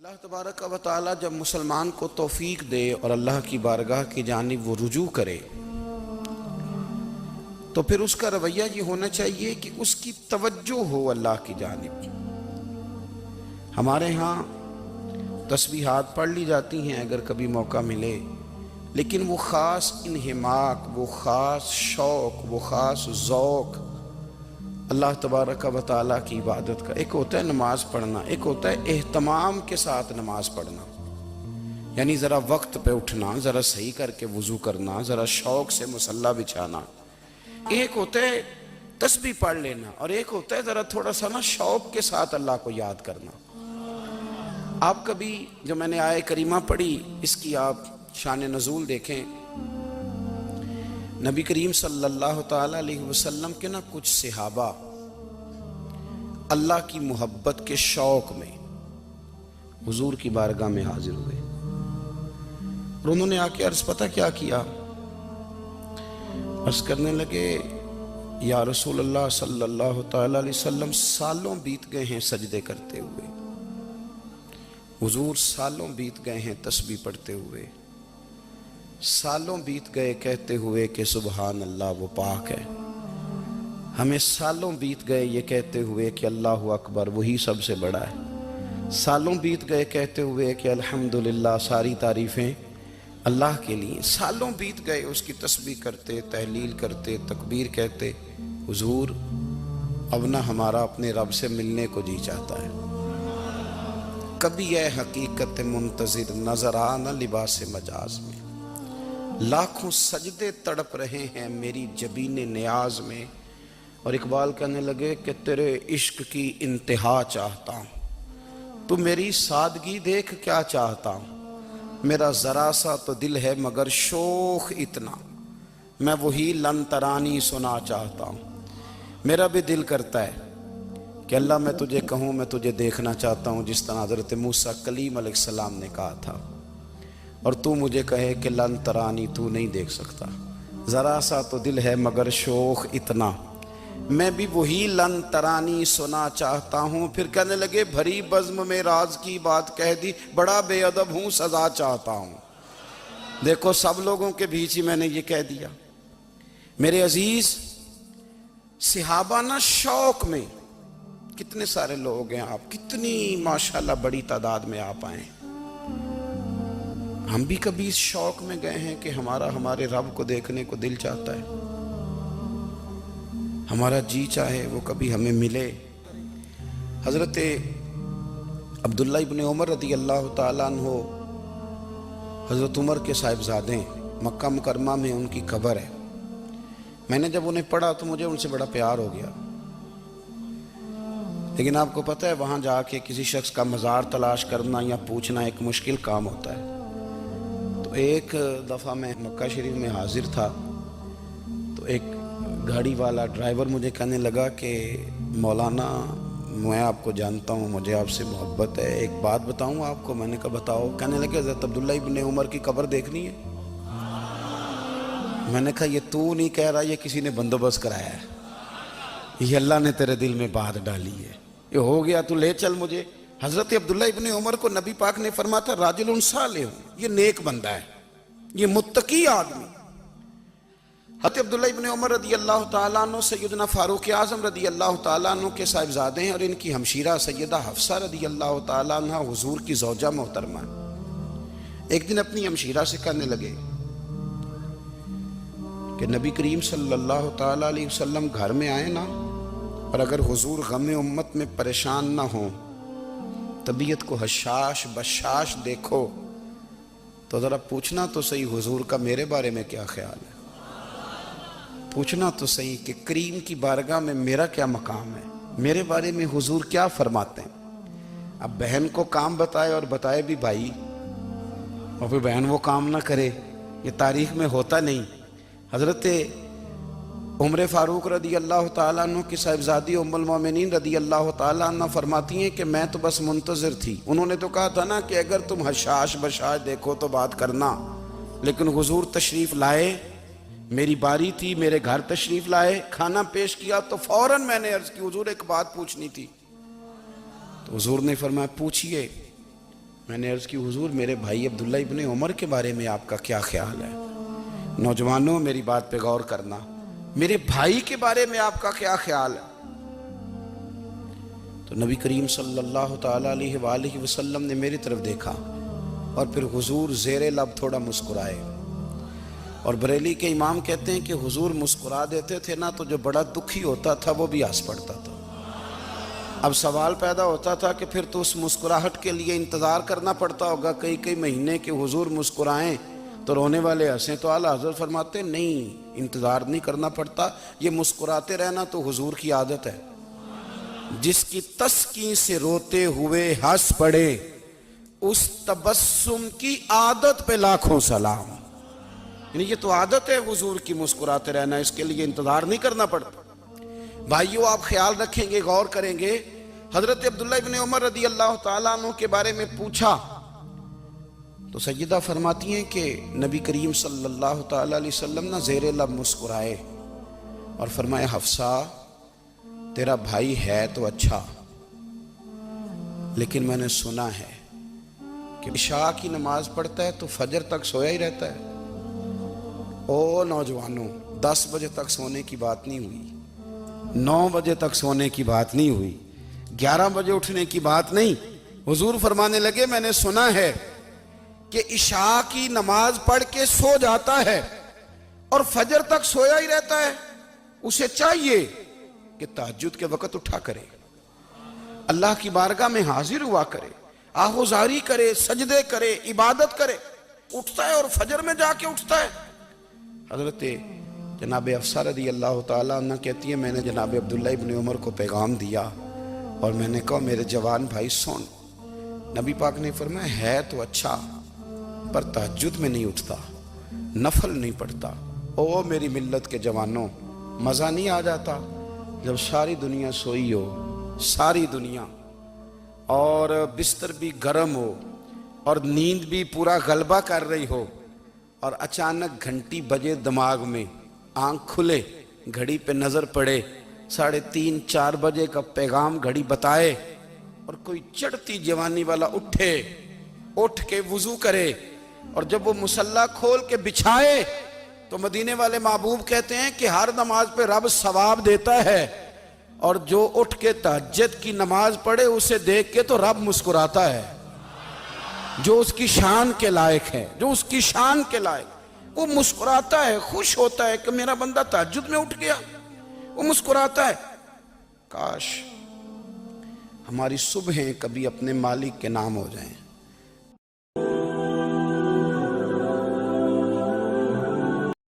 अल्लाह तबारक व तआला जब मुसलमान को तौफीक दे और अल्लाह की बारगाह की जानिब वो रुजू करे तो फिर उसका रवैया ये होना चाहिए कि उसकी तवज्जो हो अल्लाह की जानिब। हमारे यहाँ तस्बीहात पढ़ ली जाती हैं अगर कभी मौका मिले, लेकिन वो ख़ास इन्हिमाक, वो ख़ास शौक़, वो ख़ास ज़ौक़ अल्लाह तबारक व तआला की इबादत का। एक होता है नमाज पढ़ना, एक होता है एहतमाम के साथ नमाज पढ़ना, यानी ज़रा वक्त पे उठना, ज़रा सही करके वज़ू करना, ज़रा शौक़ से मुसल्ला बिछाना। एक होता है तस्बीह पढ़ लेना और एक होता है ज़रा थोड़ा सा ना शौक़ के साथ अल्लाह को याद करना। आप कभी जो मैंने आय करीमा पढ़ी इसकी आप शान नज़ूल देखें। नबी करीम सल्लल्लाहु ताला अलैहि वसल्लम के ना कुछ सहाबा अल्लाह की मोहब्बत के शौक़ में हुजूर की बारगाह में हाजिर हुए और उन्होंने आके अर्ज़ पता क्या किया, अर्ज़ करने लगे, या रसूल अल्लाह सल्लल्लाहु ताला अलैहि वसल्लम सालों बीत गए हैं सजदे करते हुए, हुजूर सालों बीत गए हैं तस्बीह पढ़ते हुए, सालों बीत गए कहते हुए कि सुबहान अल्लाह वो पाक है, हमें सालों बीत गए ये कहते हुए कि अल्लाह अकबर वही सबसे बड़ा है, सालों बीत गए कहते हुए कि अल्हम्दुलिल्लाह सारी तारीफ़ें अल्लाह के लिए, सालों बीत गए उसकी तस्बीह करते, तहलील करते, तकबीर कहते। हुजूर अब ना हमारा अपने रब से मिलने को जी चाहता है, कभी यह हकीकत मुंतज़िर नजर आ न लिबास मजाज में, लाखों सजदे तड़प रहे हैं मेरी जबीने नियाज में। और इकबाल कहने लगे कि तेरे इश्क की इंतहा चाहता हूँ, तू मेरी सादगी देख क्या चाहता हूँ, मेरा ज़रा सा तो दिल है मगर शोख इतना, मैं वही लन तरानी सुना चाहता हूँ। मेरा भी दिल करता है कि अल्लाह मैं तुझे कहूँ, मैं तुझे देखना चाहता हूँ जिस तरह हज़रत मूसा कलीम अलैहिस्सलाम ने कहा था, और तू मुझे कहे कि लन तरानी तू नहीं देख सकता, ज़रा सा तो दिल है मगर शोख इतना, मैं भी वही लन तरानी सुना चाहता हूँ। फिर कहने लगे भरी बज़्म में राज की बात कह दी, बड़ा बेअदब हूँ सज़ा चाहता हूँ। देखो सब लोगों के बीच ही मैंने ये कह दिया। मेरे अजीज़ सहाबा ना शौक़ में, कितने सारे लोग हैं आप, कितनी माशाल्लाह बड़ी तादाद में आप आए। हम भी कभी इस शौक़ में गए हैं कि हमारे रब को देखने को दिल चाहता है, हमारा जी चाहे वो कभी हमें मिले। हज़रत अब्दुल्ला इब्न उमर रदी अल्लाह ताला अन्हो, हज़रत उमर के साहिबजादे, मक्का मुकरमा में उनकी कब्र है। मैंने जब उन्हें पढ़ा तो मुझे उनसे बड़ा प्यार हो गया, लेकिन आपको पता है वहाँ जाके किसी शख्स का मज़ार तलाश करना या पूछना एक मुश्किल काम होता है। तो एक दफ़ा मैं मक्का शरीफ में हाजिर था, तो एक गाड़ी वाला ड्राइवर मुझे कहने लगा कि मौलाना मैं आपको जानता हूँ, मुझे आपसे मोहब्बत है, एक बात बताऊँ आपको। मैंने कहा बताओ। कहने लगे हज़रत अब्दुल्ला इब्न उमर की कब्र देखनी है। मैंने कहा ये तू नहीं कह रहा, ये किसी ने बंदोबस्त कराया है, ये अल्लाह ने तेरे दिल में बात डाली है, ये हो गया, तू ले चल मुझे। हज़रत अब्दुल्ला इब्न उमर को नबी पाक ने फरमाया था राजुलुन सालिह, ये नेक बंदा है, ये मुत्तकी आदमी। हज़रत अब्दुल्ला इब्न उमर रदी अल्लाह ताला अन्हु सैयदना फारूक आज़म रदी अल्लाह ताला अन्हु के साहिबजादे हैं और इनकी हमशीरा सैयदा हफ्सा रदी अल्लाह ताला अन्हा हुजूर की ज़ौजा मोहतरमा। एक दिन अपनी हमशीरा से कहने लगे कि नबी करीम सल्लल्लाहु ताला अलैहि वसल्लम घर में आए ना, और अगर हुजूर गम उम्मत में परेशान ना हो, तबीयत को हशाश बशाश देखो, तो ज़रा पूछना तो सही हुजूर का मेरे बारे में क्या ख्याल है, पूछना तो सही कि करीम की बारगाह में मेरा क्या मकाम है, मेरे बारे में हुजूर क्या फरमाते हैं। अब बहन को काम बताए और बताए भी भाई, और फिर बहन वो काम ना करे, ये तारीख में होता नहीं। हज़रत उमर फ़ारूक रदी अल्लाह ताला अन्हु की साहिबजादी उम्मुल मोमिनीन रदी अल्लाह ताला अन्हा फरमाती हैं कि मैं तो बस मुंतज़िर थी। उन्होंने तो कहा था ना कि अगर तुम हशाश बशाश देखो तो बात करना, लेकिन हुजूर तशरीफ़ लाए, मेरी बारी थी, मेरे घर तशरीफ़ लाए, खाना पेश किया तो फ़ौरन मैंने अर्ज़ की हुजूर एक बात पूछनी थी। तो हुजूर ने फरमाया पूछिए। मैंने अर्ज़ की हुजूर मेरे भाई अब्दुल्ला इब्ने उमर के बारे में आपका क्या ख्याल है? नौजवानों मेरी बात पे गौर करना, मेरे भाई के बारे में आपका क्या ख्याल है? तो नबी करीम सल्लल्लाहु ताला अलैहि वसल्लम ने मेरी तरफ देखा और फिर हुजूर ज़ेरे लब थोड़ा मुस्कुराए। और बरेली के इमाम कहते हैं कि हुजूर मुस्कुरा देते थे ना तो जो बड़ा दुखी होता था वो भी हंस पड़ता था। अब सवाल पैदा होता था कि फिर तो उस मुस्कुराहट के लिए इंतज़ार करना पड़ता होगा कई कई महीने के हुजूर मुस्कुराएं तो रोने वाले हंसें। तो आला हज़रत फरमाते नहीं, इंतज़ार नहीं करना पड़ता, ये मुस्कुराते रहना तो हुजूर की आदत है। जिसकी तस्कीन से रोते हुए हंस पड़े उस तबस्सुम की आदत पे लाखों सलाम। यानी ये तो आदत है हुजूर की मुस्कुराते रहना, इसके लिए इंतजार नहीं करना पड़ता। भाइयों आप ख्याल रखेंगे, गौर करेंगे, हजरत अब्दुल्ला इब्ने उमर रदी अल्लाह ताला अन्हु के बारे में पूछा तो सैयदा फरमाती हैं कि नबी करीम सल्लल्लाहु ताला अलैहि वसल्लम ना ज़ेरे लब मुस्कुराए और फरमाया हफ्सा तेरा भाई है तो अच्छा, लेकिन मैंने सुना है कि इशा की नमाज पढ़ता है तो फजर तक सोया ही रहता है। ओ नौजवानों, 10 बजे तक सोने की बात नहीं हुई, 9 बजे तक सोने की बात नहीं हुई, 11 बजे उठने की बात नहीं। हुजूर फरमाने लगे मैंने सुना है कि इशा की नमाज पढ़ के सो जाता है और फजर तक सोया ही रहता है। उसे चाहिए कि तहज्जुद के वक्त उठा करे, अल्लाह की बारगाह में हाजिर हुआ करे, आहुजारी करे, सजदे करे, इबादत करे। उठता है और फजर में जाके उठता है। हजरत जनाब अफसा रदी अल्लाह ताला अन्हा कहती है मैंने जनाब अब्दुल्ला इब्ने उमर को पैगाम दिया और मैंने कहा मेरे जवान भाई सुन, नबी पाक ने फरमाया है तो अच्छा पर तहज्जुद में नहीं उठता, नफल नहीं पढ़ता। ओ मेरी मिल्लत के जवानों, मज़ा नहीं आ जाता जब सारी दुनिया सोई हो, सारी दुनिया, और बिस्तर भी गर्म हो और नींद भी पूरा गलबा कर रही हो और अचानक घंटी बजे दिमाग में, आंख खुले, घड़ी पे नजर पड़े 3:30 4 बजे का पैगाम घड़ी बताए और कोई चढ़ती जवानी वाला उठे, उठ के वुजू करे और जब वो मुसल्ला खोल के बिछाए तो मदीने वाले महबूब कहते हैं कि हर नमाज पे रब सवाब देता है और जो उठ के तहज्जुद की नमाज पढ़े उसे देख के तो रब मुस्कुराता है। जो उसकी शान के लायक है, जो उसकी शान के लायक, वो मुस्कुराता है, खुश होता है कि मेरा बंदा तहज्जुद में उठ गया, वो मुस्कुराता है। काश हमारी सुबहें कभी अपने मालिक के नाम हो जाएं।